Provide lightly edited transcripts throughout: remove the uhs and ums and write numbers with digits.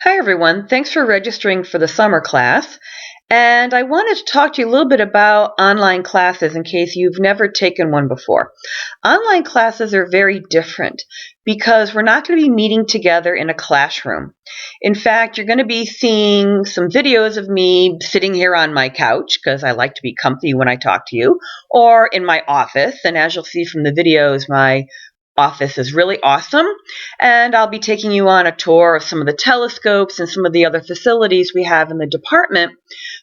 Hi, everyone. Thanks for registering for the summer class. And I wanted to talk to you a little bit about online classes in case you've never taken one before. Online classes are very different because we're not going to be meeting together in a classroom. In fact, you're going to be seeing some videos of me sitting here on my couch because I like to be comfy when I talk to you, or in my office. And as you'll see from the videos, my office is really awesome, and I'll be taking you on a tour of some of the telescopes and some of the other facilities we have in the department.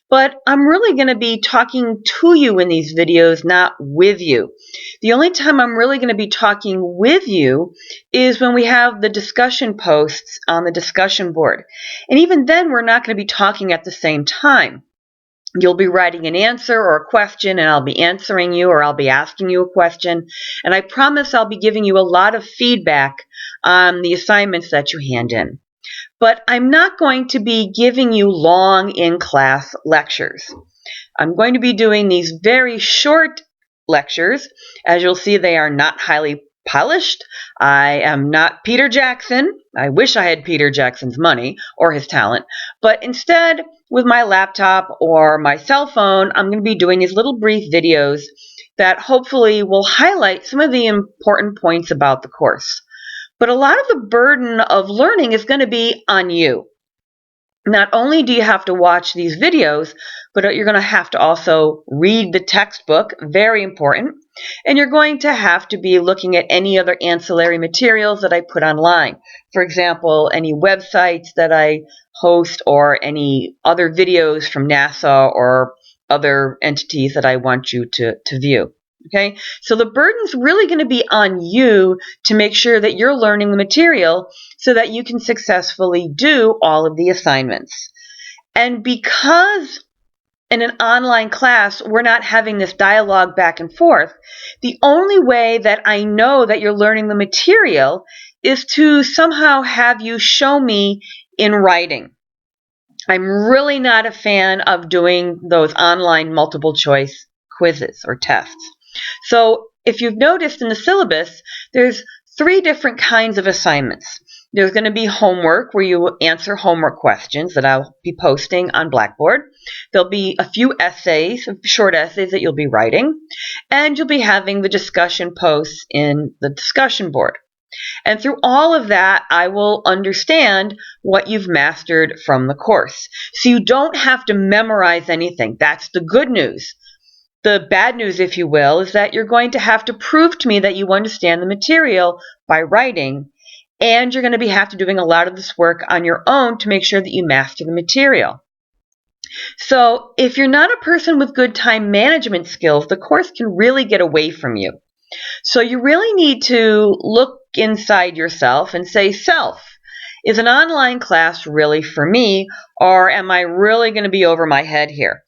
But I'm really going to be talking to you in these videos, not with you. The only time I'm really going to be talking with you is when we have the discussion posts on the discussion board. And even then, we're not going to be talking at the same time. You'll be writing an answer or a question, and I'll be answering you, or I'll be asking you a question. And I promise I'll be giving you a lot of feedback on the assignments that you hand in. But I'm not going to be giving you long in-class lectures. I'm going to be doing these very short lectures. As you'll see, they are not highly polished. I am not Peter Jackson. I wish I had Peter Jackson's money or his talent. But instead, with my laptop or my cell phone, I'm going to be doing these little brief videos that hopefully will highlight some of the important points about the course. But a lot of the burden of learning is going to be on you. Not only do you have to watch these videos, but you're going to have to also read the textbook, very important, and you're going to have to be looking at any other ancillary materials that I put online. For example, any websites that I host or any other videos from NASA or other entities that I want you to view. Okay, so the burden's really going to be on you to make sure that you're learning the material so that you can successfully do all of the assignments. And because in an online class, we're not having this dialogue back and forth, the only way that I know that you're learning the material is to somehow have you show me in writing. I'm really not a fan of doing those online multiple choice quizzes or tests. So if you've noticed in the syllabus, there's 3 different kinds of assignments. There's going to be homework where you answer homework questions that I'll be posting on Blackboard. There'll be a few essays, short essays that you'll be writing, and you'll be having the discussion posts in the discussion board. And through all of that, I will understand what you've mastered from the course. So you don't have to memorize anything. That's the good news. The bad news, if you will, is that you're going to have to prove to me that you understand the material by writing, and you're going to have to doing a lot of this work on your own to make sure that you master the material. So if you're not a person with good time management skills, the course can really get away from you. So you really need to look inside yourself and say, self, is an online class really for me, or am I really going to be over my head here?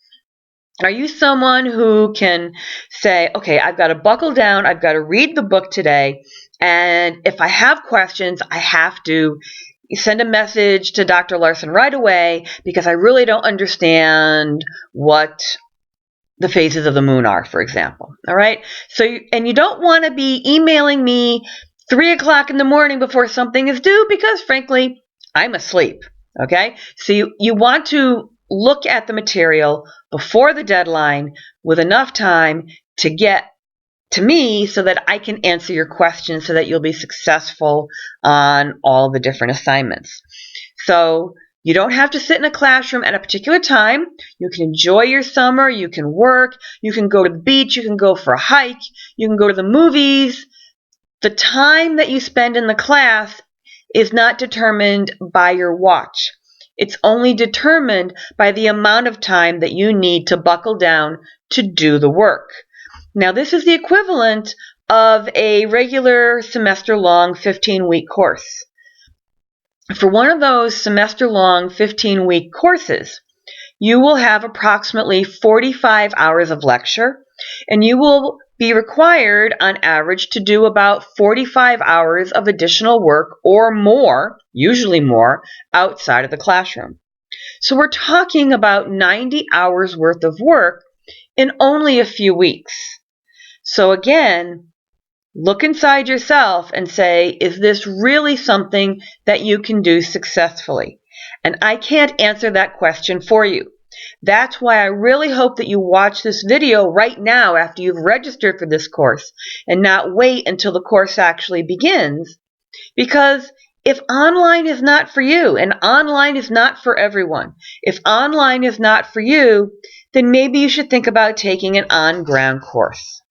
Are you someone who can say, okay, I've got to buckle down, I've got to read the book today, and if I have questions, I have to send a message to Dr. Larson right away because I really don't understand what the phases of the moon are, for example. All right? So, and you don't want to be emailing me 3 o'clock in the morning before something is due because, frankly, I'm asleep. Okay? So you want to look at the material before the deadline with enough time to get to me so that I can answer your questions so that you'll be successful on all the different assignments. So you don't have to sit in a classroom at a particular time. You can enjoy your summer. You can work. You can go to the beach. You can go for a hike. You can go to the movies. The time that you spend in the class is not determined by your watch. It's only determined by the amount of time that you need to buckle down to do the work. Now, this is the equivalent of a regular semester-long 15-week course. For one of those semester-long 15-week courses, you will have approximately 45 hours of lecture, and you will be required on average to do about 45 hours of additional work or more, usually more, outside of the classroom. So we're talking about 90 hours worth of work in only a few weeks. So again, Look inside yourself and say, is this really something that you can do successfully? And I can't answer that question for you. That's why I really hope that you watch this video right now after you've registered for this course and not wait until the course actually begins. Because if online is not for you, and online is not for everyone, if online is not for you, then maybe you should think about taking an on-ground course.